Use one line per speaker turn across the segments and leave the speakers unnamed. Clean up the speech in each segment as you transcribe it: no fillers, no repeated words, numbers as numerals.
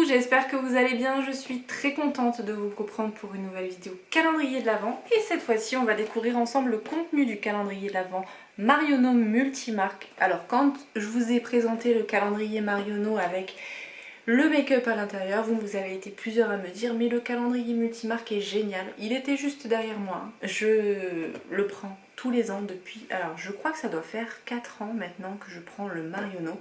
j'espère que vous allez bien, je suis très contente de vous reprendre pour une nouvelle vidéo calendrier de l'Avent. Et cette fois-ci, on va découvrir ensemble le contenu du calendrier de l'Avent Marionneau multimarque. Alors quand je vous ai présenté le calendrier Marionneau avec le make-up à l'intérieur, vous avez été plusieurs à me dire mais le calendrier multimarque est génial. Il était juste derrière moi, je le prends tous les ans depuis, alors je crois que ça doit faire 4 ans maintenant que je prends le Marionneau.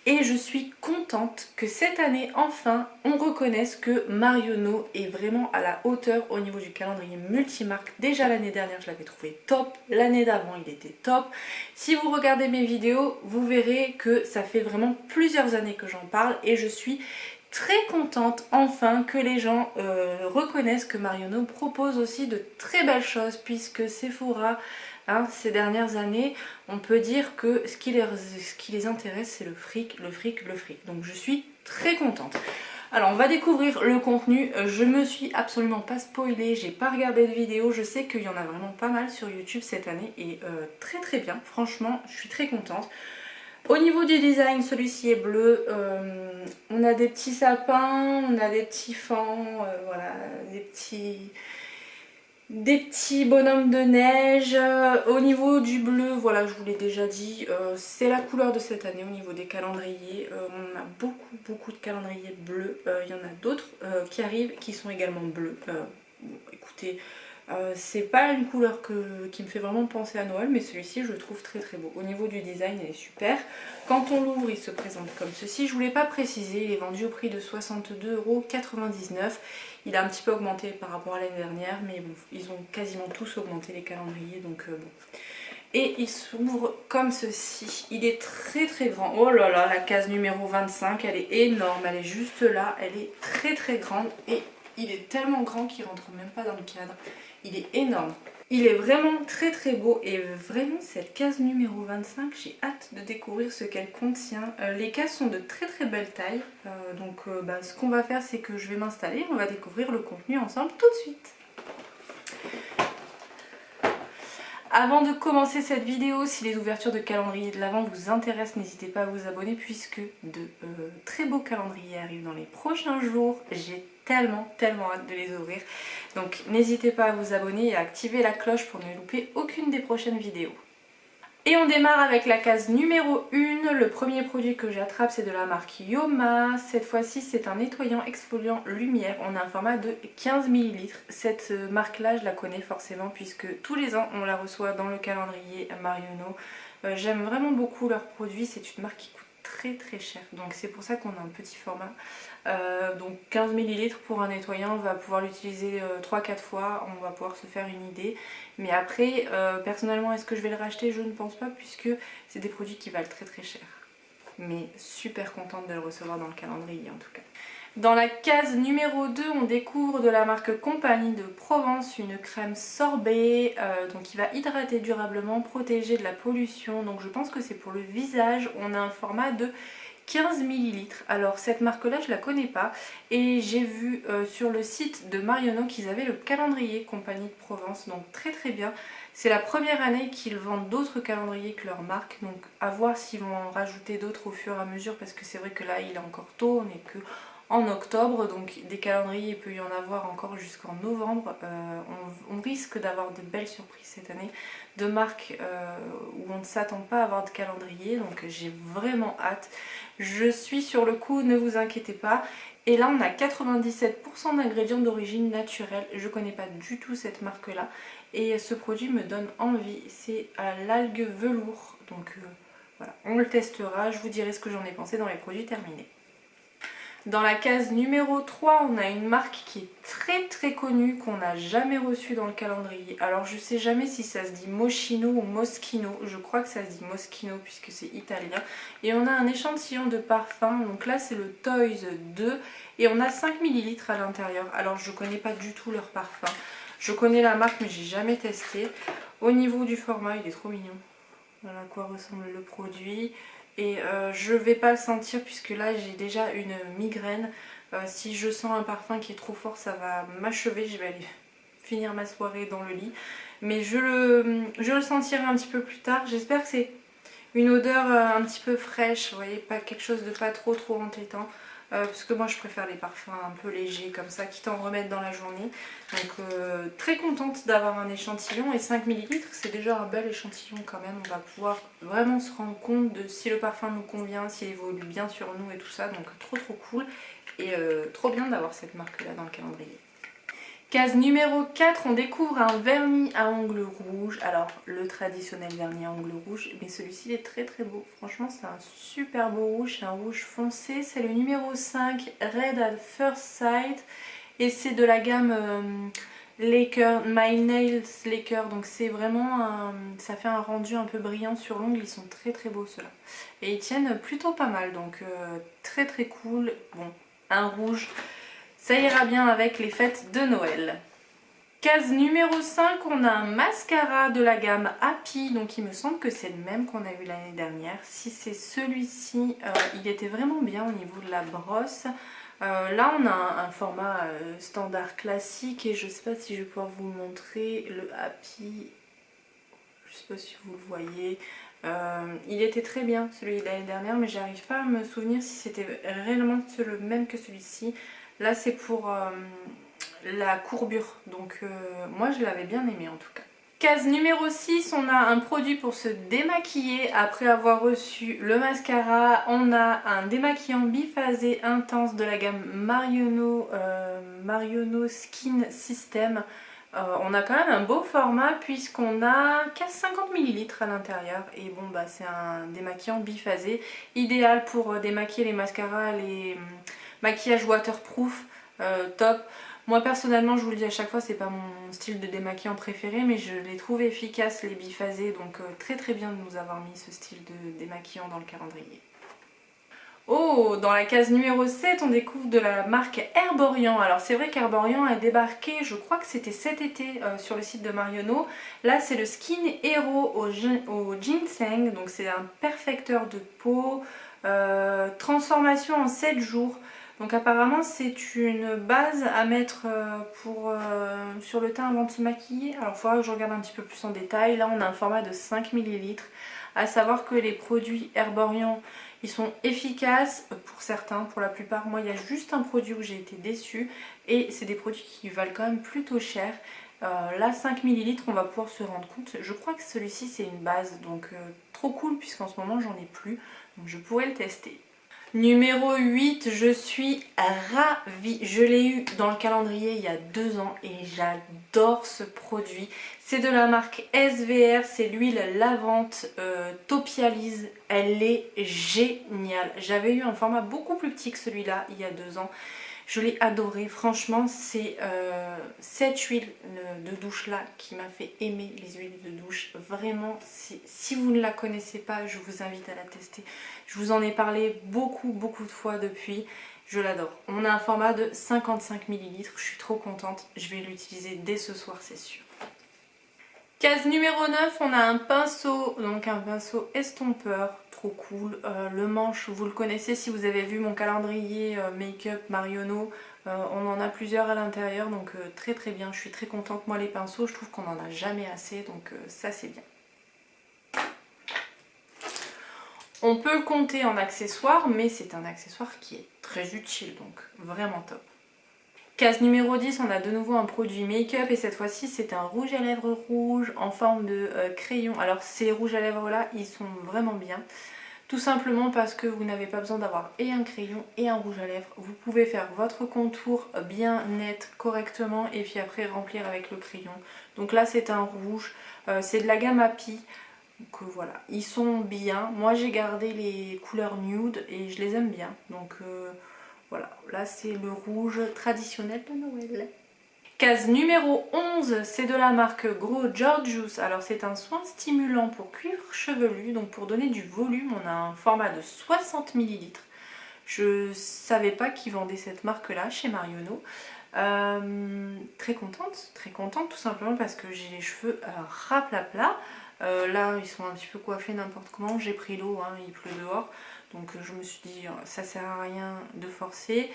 Et je suis contente que cette année, enfin, on reconnaisse que Marionneau est vraiment à la hauteur au niveau du calendrier multimarque. Déjà l'année dernière, je l'avais trouvé top. L'année d'avant, il était top. Si vous regardez mes vidéos, vous verrez que ça fait vraiment plusieurs années que j'en parle. Et je suis très contente, enfin, que les gens reconnaissent que Marionneau propose aussi de très belles choses. Puisque Sephora... ces dernières années, on peut dire que ce qui les intéresse, c'est le fric, le fric, le fric. Donc je suis très contente. Alors on va découvrir le contenu. Je me suis absolument pas spoilée, j'ai pas regardé de vidéo. Je sais qu'il y en a vraiment pas mal sur YouTube cette année et très très bien. Franchement, je suis très contente. Au niveau du design, celui-ci est bleu. On a des petits sapins, on a des petits fans, voilà, des petits bonhommes de neige. Au niveau du bleu, voilà, je vous l'ai déjà dit, c'est la couleur de cette année au niveau des calendriers. On a beaucoup de calendriers bleus. Il y en a d'autres qui arrivent qui sont également bleus. Écoutez, c'est pas une couleur qui me fait vraiment penser à Noël, mais celui-ci je le trouve très très beau. Au niveau du design, il est super. Quand on l'ouvre, il se présente comme ceci. Je ne vous l'ai pas précisé, il est vendu au prix de 62,99 €. Il a un petit peu augmenté par rapport à l'année dernière, mais bon, ils ont quasiment tous augmenté les calendriers, donc bon. Et il s'ouvre comme ceci. Il est très très grand. Oh là là, la case numéro 25, elle est énorme. Elle est juste là. Elle est très très grande. Et il est tellement grand qu'il rentre même pas dans le cadre. Il est énorme. Il est vraiment très très beau. Et vraiment, cette case numéro 25, j'ai hâte de découvrir ce qu'elle contient. Les cases sont de très très belle taille. Donc ce qu'on va faire, c'est que je vais m'installer. On va découvrir le contenu ensemble tout de suite. Avant de commencer cette vidéo, si les ouvertures de calendrier de l'Avent vous intéressent, n'hésitez pas à vous abonner puisque de très beaux calendriers arrivent dans les prochains jours. J'ai tellement hâte de les ouvrir. Donc n'hésitez pas à vous abonner et à activer la cloche pour ne louper aucune des prochaines vidéos. Et on démarre avec la case numéro 1. Le premier produit que j'attrape, c'est de la marque Yoma. Cette fois-ci, c'est un nettoyant exfoliant lumière. On a un format de 15 ml. Cette marque-là, je la connais forcément puisque tous les ans, on la reçoit dans le calendrier Marionneau. J'aime vraiment beaucoup leurs produits. C'est une marque qui coûte très très cher. Donc c'est pour ça qu'on a un petit format. Donc 15 ml pour un nettoyant, on va pouvoir l'utiliser 3-4 fois, on va pouvoir se faire une idée. Mais après, personnellement, est-ce que je vais le racheter? Je ne pense pas puisque c'est des produits qui valent très très cher. Mais super contente de le recevoir dans le calendrier en tout cas. Dans la case numéro 2, on découvre de la marque Compagnie de Provence une crème sorbet donc qui va hydrater durablement, protéger de la pollution. Donc je pense que c'est pour le visage. On a un format de 15 ml. Alors cette marque là je la connais pas et j'ai vu sur le site de Marionneau qu'ils avaient le calendrier Compagnie de Provence, donc très très bien. C'est la première année qu'ils vendent d'autres calendriers que leur marque, donc à voir s'ils vont en rajouter d'autres au fur et à mesure parce que c'est vrai que là il est encore tôt, on n'est que en octobre, donc des calendriers il peut y en avoir encore jusqu'en novembre. On risque d'avoir de belles surprises cette année de marques où on ne s'attend pas à avoir de calendrier, donc j'ai vraiment hâte. Je suis sur le coup, ne vous inquiétez pas. Et là on a 97% d'ingrédients d'origine naturelle. Je connais pas du tout cette marque là et ce produit me donne envie. C'est à l'algue velours, donc voilà, on le testera, je vous dirai ce que j'en ai pensé dans les produits terminés. Dans la case numéro 3, on a une marque qui est très connue, qu'on n'a jamais reçue dans le calendrier. Alors je sais jamais si ça se dit Moschino ou Moschino, je crois que ça se dit Moschino puisque c'est italien. Et on a un échantillon de parfum, donc là c'est le Toys 2 et on a 5 ml à l'intérieur. Alors je connais pas du tout leur parfum, je connais la marque mais j'ai jamais testé. Au niveau du format, il est trop mignon. Voilà à quoi ressemble le produit. Et je vais pas le sentir puisque là j'ai déjà une migraine. Si je sens un parfum qui est trop fort, ça va m'achever. Je vais aller finir ma soirée dans le lit. Mais je le sentirai un petit peu plus tard. J'espère que c'est une odeur un petit peu fraîche. Vous voyez, pas quelque chose de pas trop entêtant. parce que moi je préfère les parfums un peu légers comme ça qui t'en remettent dans la journée. Donc très contente d'avoir un échantillon, et 5 ml c'est déjà un bel échantillon quand même. On va pouvoir vraiment se rendre compte de si le parfum nous convient, s'il évolue bien sur nous et tout ça, donc trop cool. Et trop bien d'avoir cette marque là dans le calendrier. Case numéro 4, on découvre un vernis à ongles rouges. Alors le traditionnel vernis à ongles rouges, mais celui-ci il est très beau. Franchement c'est un super beau rouge, c'est un rouge foncé. C'est le numéro 5, Red at First Sight. Et c'est de la gamme Laker, My Nails Laker. Donc c'est vraiment ça fait un rendu un peu brillant sur l'ongle. Ils sont très beaux ceux-là. Et ils tiennent plutôt pas mal, donc très cool. Bon, un rouge, ça ira bien avec les fêtes de Noël. Case numéro 5, on a un mascara de la gamme Happy, donc il me semble que c'est le même qu'on a eu l'année dernière. Si c'est celui-ci, il était vraiment bien au niveau de la brosse. Là on a un format standard classique, et je sais pas si je vais pouvoir vous montrer le Happy, je sais pas si vous le voyez. Il était très bien celui de l'année dernière, mais j'arrive pas à me souvenir si c'était réellement le même que celui-ci. Là c'est pour la courbure, donc moi je l'avais bien aimé en tout cas. Case numéro 6, on a un produit pour se démaquiller. Après avoir reçu le mascara, on a un démaquillant biphasé intense de la gamme Mariono Skin System. On a quand même un beau format puisqu'on a 50 ml à l'intérieur, et bon bah c'est un démaquillant biphasé, idéal pour démaquiller les mascaras, les maquillages waterproof, top. Moi personnellement, je vous le dis à chaque fois, c'est pas mon style de démaquillant préféré, mais je les trouve efficaces les biphasés, donc très bien de nous avoir mis ce style de démaquillant dans le calendrier. Oh, dans la case numéro 7, on découvre de la marque Herborian. Alors c'est vrai qu'Herborian a débarqué, je crois que c'était cet été sur le site de Marionneau. Là c'est le Skin Hero au ginseng, donc c'est un perfecteur de peau, transformation en 7 jours. Donc apparemment c'est une base à mettre sur le teint avant de se maquiller. Alors il faudra que je regarde un petit peu plus en détail. Là on a un format de 5 ml. À savoir que les produits Herborian, ils sont efficaces pour certains, pour la plupart. Moi il y a juste un produit où j'ai été déçue, et c'est des produits qui valent quand même plutôt cher. Là 5 ml, on va pouvoir se rendre compte. Je crois que celui-ci c'est une base, donc trop cool puisqu'en ce moment j'en ai plus. Donc je pourrais le tester. Numéro 8, je suis ravie. Je l'ai eu dans le calendrier il y a 2 ans et j'adore ce produit. C'est de la marque SVR, c'est l'huile lavande Topialise. Elle est géniale. J'avais eu un format beaucoup plus petit que celui-là il y a 2 ans. Je l'ai adoré, franchement c'est cette huile de douche là qui m'a fait aimer les huiles de douche. Vraiment, si vous ne la connaissez pas, je vous invite à la tester. Je vous en ai parlé beaucoup de fois depuis, je l'adore. On a un format de 55 ml, je suis trop contente, je vais l'utiliser dès ce soir c'est sûr. Case numéro 9, on a un pinceau, donc un pinceau estompeur, trop cool. Le manche, vous le connaissez si vous avez vu mon calendrier make-up Marionneau. On en a plusieurs à l'intérieur, donc très bien. Je suis très contente. Moi les pinceaux, je trouve qu'on n'en a jamais assez, donc ça c'est bien. On peut le compter en accessoire, mais c'est un accessoire qui est très utile, donc vraiment top. Case numéro 10, on a de nouveau un produit make-up, et cette fois-ci c'est un rouge à lèvres rouge en forme de crayon. Alors ces rouges à lèvres là, ils sont vraiment bien. Tout simplement parce que vous n'avez pas besoin d'avoir et un crayon et un rouge à lèvres. Vous pouvez faire votre contour bien net, correctement, et puis après remplir avec le crayon. Donc là c'est un rouge, c'est de la gamme Happy. Donc voilà, ils sont bien. Moi j'ai gardé les couleurs nude et je les aime bien. Donc voilà, là c'est le rouge traditionnel de Noël. Case numéro 11, c'est de la marque Grow Georgious. Alors c'est un soin stimulant pour cuir chevelu, donc pour donner du volume. On a un format de 60 ml. Je savais pas qu'ils vendaient cette marque là chez Marionneau. Très contente tout simplement parce que j'ai les cheveux raplapla. Là ils sont un petit peu coiffés n'importe comment, j'ai pris l'eau, hein, il pleut dehors. Donc je me suis dit ça sert à rien de forcer.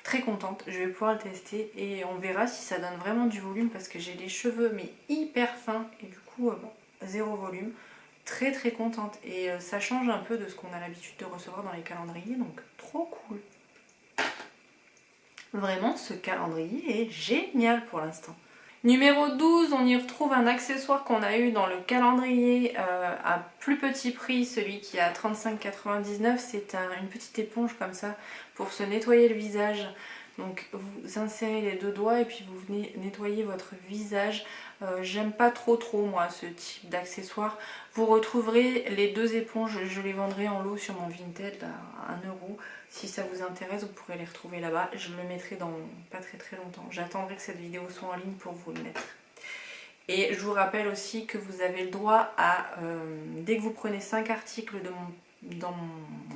Très contente, je vais pouvoir le tester et on verra si ça donne vraiment du volume parce que j'ai les cheveux mais hyper fins et du coup bon, zéro volume. Très contente et ça change un peu de ce qu'on a l'habitude de recevoir dans les calendriers, donc trop cool. Vraiment, ce calendrier est génial pour l'instant. Numéro 12, on y retrouve un accessoire qu'on a eu dans le calendrier à plus petit prix, celui qui est à 35,99. C'est une petite éponge comme ça pour se nettoyer le visage. Donc vous insérez les deux doigts et puis vous venez nettoyer votre visage. J'aime pas trop moi ce type d'accessoire. Vous retrouverez les deux éponges, je les vendrai en lot sur mon Vinted à 1 euro. Si ça vous intéresse, vous pourrez les retrouver là-bas. Je le mettrai dans pas très longtemps. J'attendrai que cette vidéo soit en ligne pour vous le mettre. Et je vous rappelle aussi que vous avez le droit à, dès que vous prenez 5 articles dans mon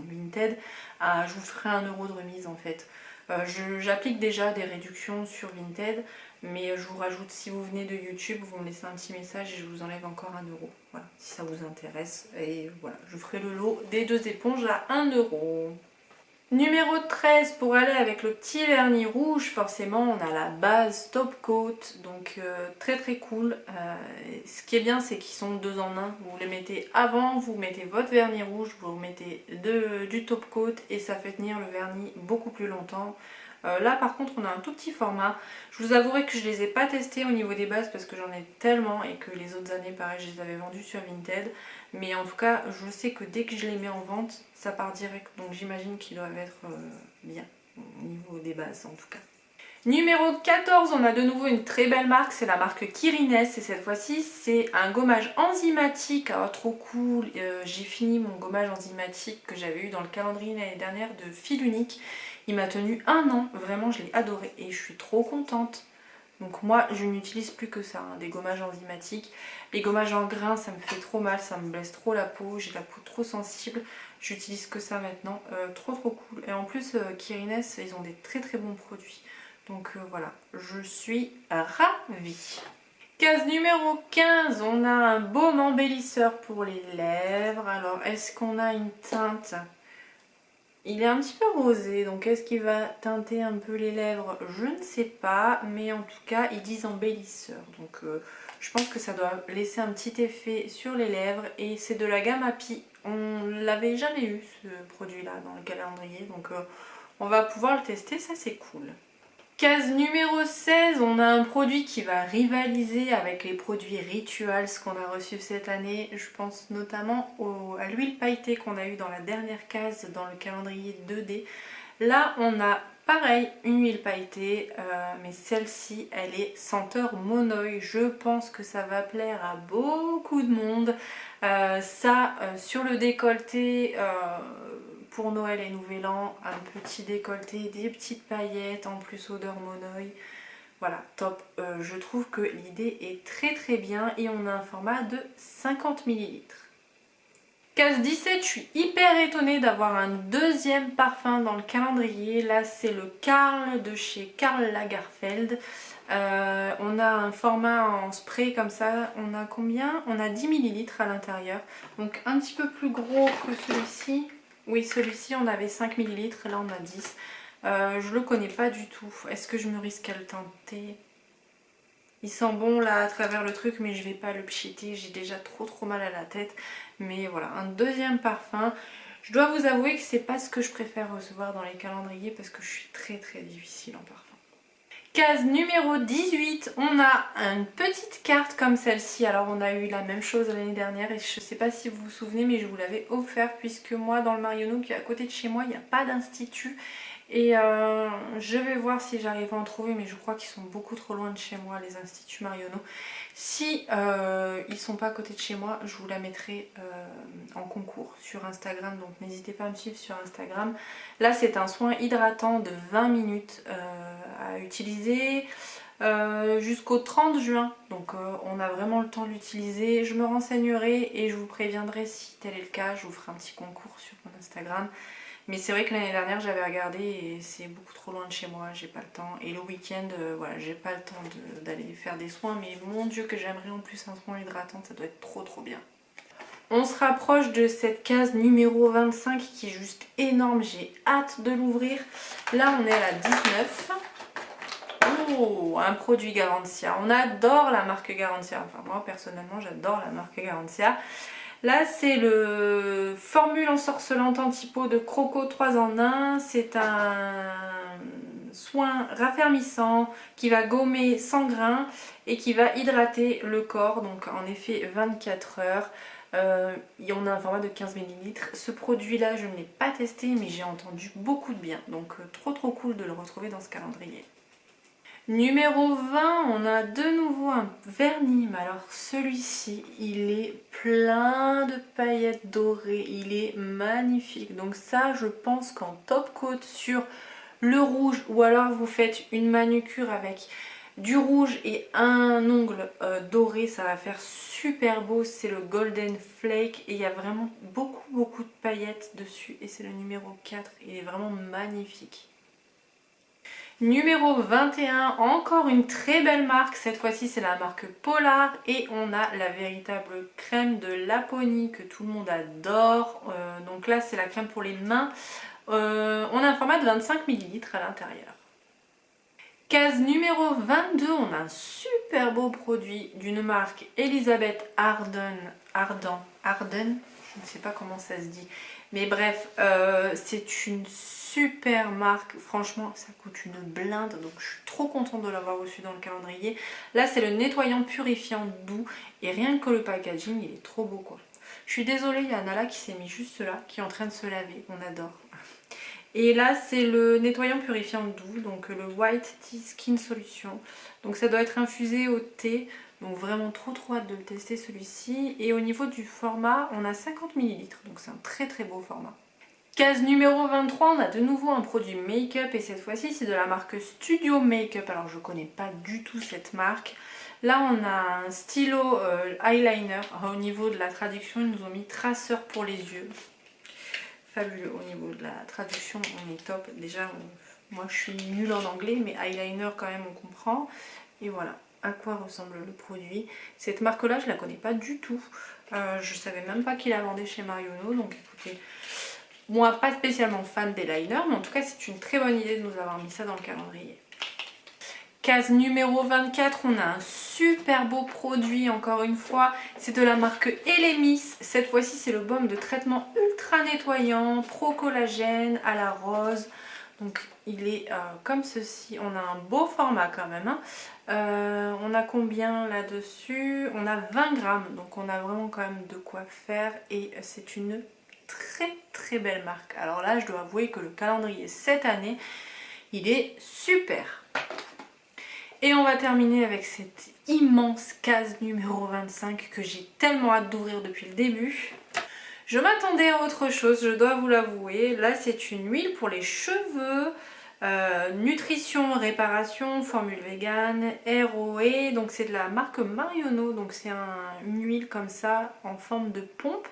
Vinted, je vous ferai 1 euro de remise en fait. J'applique déjà des réductions sur Vinted, mais je vous rajoute, si vous venez de YouTube, vous me laissez un petit message et je vous enlève encore 1 euro. Voilà, si ça vous intéresse. Et voilà, je ferai le lot des deux éponges à 1 euro. Numéro 13, pour aller avec le petit vernis rouge, forcément on a la base Top Coat, donc très cool. Ce qui est bien, c'est qu'ils sont 2 en 1. Vous les mettez avant, vous mettez votre vernis rouge, vous mettez du Top Coat et ça fait tenir le vernis beaucoup plus longtemps. Là par contre on a un tout petit format. Je vous avouerai que je les ai pas testés au niveau des bases parce que j'en ai tellement et que les autres années pareil je les avais vendus sur Vinted. Mais en tout cas je sais que dès que je les mets en vente ça part direct, donc j'imagine qu'ils doivent être bien au niveau des bases en tout cas. Numéro 14, on a de nouveau une très belle marque, c'est la marque Kirines et cette fois-ci c'est un gommage enzymatique, alors trop cool. J'ai fini mon gommage enzymatique que j'avais eu dans le calendrier l'année dernière de fil unique. Il m'a tenu 1 an, vraiment je l'ai adoré et je suis trop contente. Donc moi je n'utilise plus que ça, des gommages enzymatiques. Les gommages en grains ça me fait trop mal, ça me blesse trop la peau, j'ai la peau trop sensible. J'utilise que ça maintenant, trop cool. Et en plus Kirines ils ont des très bons produits. Donc voilà, je suis ravie. Case numéro 15, on a un baume embellisseur pour les lèvres. Alors est-ce qu'on a une teinte ? Il est un petit peu rosé, donc est-ce qu'il va teinter un peu les lèvres? Je ne sais pas, mais en tout cas ils disent embellisseur. Donc je pense que ça doit laisser un petit effet sur les lèvres et c'est de la gamme Happy. On l'avait jamais eu ce produit là dans le calendrier, donc on va pouvoir le tester, ça c'est cool. Case numéro 16, on a un produit qui va rivaliser avec les produits Rituals qu'on a reçus cette année. Je pense notamment à l'huile pailletée qu'on a eu dans la dernière case dans le calendrier 2D. Là on a pareil une huile pailletée, mais celle-ci elle est senteur monoï. Je pense que ça va plaire à beaucoup de monde. Sur le décolleté... pour Noël et Nouvel An, un petit décolleté, des petites paillettes, en plus odeur monoï. Voilà, top. Je trouve que l'idée est très bien et on a un format de 50 ml. Case 17, je suis hyper étonnée d'avoir un deuxième parfum dans le calendrier. Là, c'est le Karl de chez Karl Lagerfeld. On a un format en spray comme ça. On a combien? On a 10 ml à l'intérieur. Donc un petit peu plus gros que celui-ci. Oui, celui-ci on avait 5 ml, là on a 10. Je le connais pas du tout. Est-ce que je me risque à le tenter? Il sent bon là à travers le truc, mais je vais pas le pchiter. J'ai déjà trop mal à la tête. Mais voilà, un deuxième parfum. Je dois vous avouer que c'est pas ce que je préfère recevoir dans les calendriers parce que je suis très difficile en parfum. Case numéro 18, on a une petite carte comme celle-ci. Alors on a eu la même chose l'année dernière et je ne sais pas si vous vous souvenez, mais je vous l'avais offert puisque moi dans le Marionneau qui est à côté de chez moi, il n'y a pas d'institut. Et je vais voir si j'arrive à en trouver, mais je crois qu'ils sont beaucoup trop loin de chez moi, les instituts Marionneau. Si ils sont pas à côté de chez moi, je vous la mettrai en concours sur Instagram, donc n'hésitez pas à me suivre sur Instagram. Là c'est un soin hydratant de 20 minutes à utiliser jusqu'au 30 juin, donc on a vraiment le temps de l'utiliser. Je me renseignerai et je vous préviendrai si tel est le cas, je vous ferai un petit concours sur mon Instagram. Mais c'est vrai que l'année dernière j'avais regardé et c'est beaucoup trop loin de chez moi, j'ai pas le temps. Et le week-end, voilà, j'ai pas le temps d'aller faire des soins, mais mon dieu que j'aimerais en plus un soin hydratant, ça doit être trop bien. On se rapproche de cette case numéro 25 qui est juste énorme, j'ai hâte de l'ouvrir. Là on est à la 19. Oh, un produit Garantia. On adore la marque Garantia, enfin moi personnellement j'adore la marque Garantia. Là c'est le formule ensorcelante anti-peau de Croco 3 en 1. C'est un soin raffermissant qui va gommer sans grain et qui va hydrater le corps, donc en effet 24 heures. On a un format de 15 ml. Ce produit là je ne l'ai pas testé mais j'ai entendu beaucoup de bien, donc trop cool de le retrouver dans ce calendrier. Numéro 20, on a de nouveau un vernis, mais alors celui-ci il est plein de paillettes dorées, il est magnifique, donc ça je pense qu'en top coat sur le rouge, ou alors vous faites une manucure avec du rouge et un ongle doré, ça va faire super beau. C'est le Golden Flake et il y a vraiment beaucoup de paillettes dessus et c'est le numéro 4, il est vraiment magnifique. Numéro 21, encore une très belle marque, cette fois-ci c'est la marque Polar et on a la véritable crème de Laponie que tout le monde adore. Donc là c'est la crème pour les mains, on a un format de 25 ml à l'intérieur. Case numéro 22, on a un super beau produit d'une marque Elisabeth Arden, je ne sais pas comment ça se dit, mais bref, c'est une super marque, franchement ça coûte une blinde, donc je suis trop contente de l'avoir reçu dans le calendrier. Là c'est le nettoyant purifiant doux et rien que le packaging il est trop beau quoi. Je suis désolée, il y a Nala qui s'est mis juste là, qui est en train de se laver, on adore. Et là c'est le nettoyant purifiant doux, donc le White Tea Skin Solution. Donc ça doit être infusé au thé, donc vraiment trop hâte de le tester celui-ci. Et au niveau du format, on a 50 ml, donc c'est un très beau format. Case numéro 23, on a de nouveau un produit make-up et cette fois-ci c'est de la marque Studio Makeup. Alors je connais pas du tout cette marque. Là on a un stylo eyeliner, au niveau de la traduction ils nous ont mis traceur pour les yeux. Fabuleux, au niveau de la traduction on est top. Déjà moi je suis nulle en anglais mais eyeliner quand même on comprend. Et voilà à quoi ressemble le produit. Cette marque là je la connais pas du tout. Je savais même pas qu'ils la vendaient chez Marionneau, donc écoutez, moi pas spécialement fan des liners mais en tout cas c'est une très bonne idée de nous avoir mis ça dans le calendrier. Case numéro 24, on a un super beau produit encore une fois, c'est de la marque Elemis. Cette fois-ci c'est le baume de traitement ultra nettoyant, pro collagène à la rose. Donc il est comme ceci, on a un beau format quand même. On a combien là-dessus? On a 20 grammes, donc on a vraiment quand même de quoi faire et c'est une très belle marque. Alors là je dois avouer que le calendrier cette année, il est super. Et on va terminer avec cette immense case numéro 25 que j'ai tellement hâte d'ouvrir depuis le début. Je m'attendais à autre chose, je dois vous l'avouer. Là c'est une huile pour les cheveux, nutrition, réparation, formule vegan, ROE. Donc c'est de la marque Marionneau, donc c'est une huile comme ça en forme de pompe.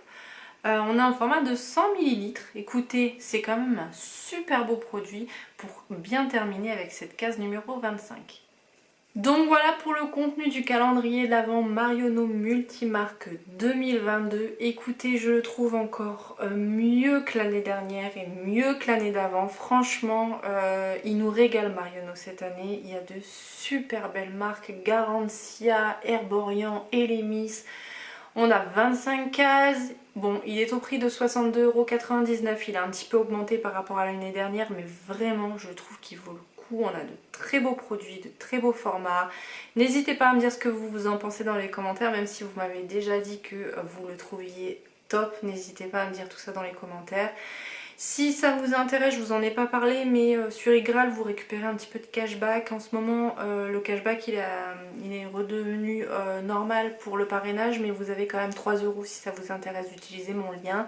On a un format de 100 ml. Écoutez, c'est quand même un super beau produit pour bien terminer avec cette case numéro 25. Donc voilà pour le contenu du calendrier de l'Avent Marionneau Multimarque 2022. Écoutez, je le trouve encore mieux que l'année dernière et mieux que l'année d'avant. Franchement, il nous régale Marionneau cette année. Il y a de super belles marques, Garantia, Herborian, Elemis. On a 25 cases. Bon, il est au prix de 62,99 €. Il a un petit peu augmenté par rapport à l'année dernière, mais vraiment, je trouve qu'il vaut le coup. On a de très beaux produits, de très beaux formats. N'hésitez pas à me dire ce que vous en pensez dans les commentaires, même si vous m'avez déjà dit que vous le trouviez top. N'hésitez pas à me dire tout ça dans les commentaires. Si ça vous intéresse, je vous en ai pas parlé, mais sur Igral vous récupérez un petit peu de cashback. En ce moment le cashback il est redevenu normal pour le parrainage, mais vous avez quand même 3 € si ça vous intéresse d'utiliser mon lien.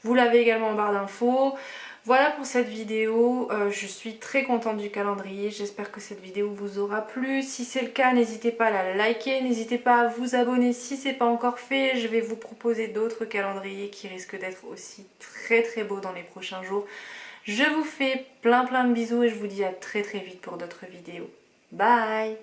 Vous l'avez également en barre d'infos. Voilà pour cette vidéo, je suis très contente du calendrier, j'espère que cette vidéo vous aura plu. Si c'est le cas, n'hésitez pas à la liker, n'hésitez pas à vous abonner si ce n'est pas encore fait. Je vais vous proposer d'autres calendriers qui risquent d'être aussi très beaux dans les prochains jours. Je vous fais plein de bisous et je vous dis à très vite pour d'autres vidéos. Bye!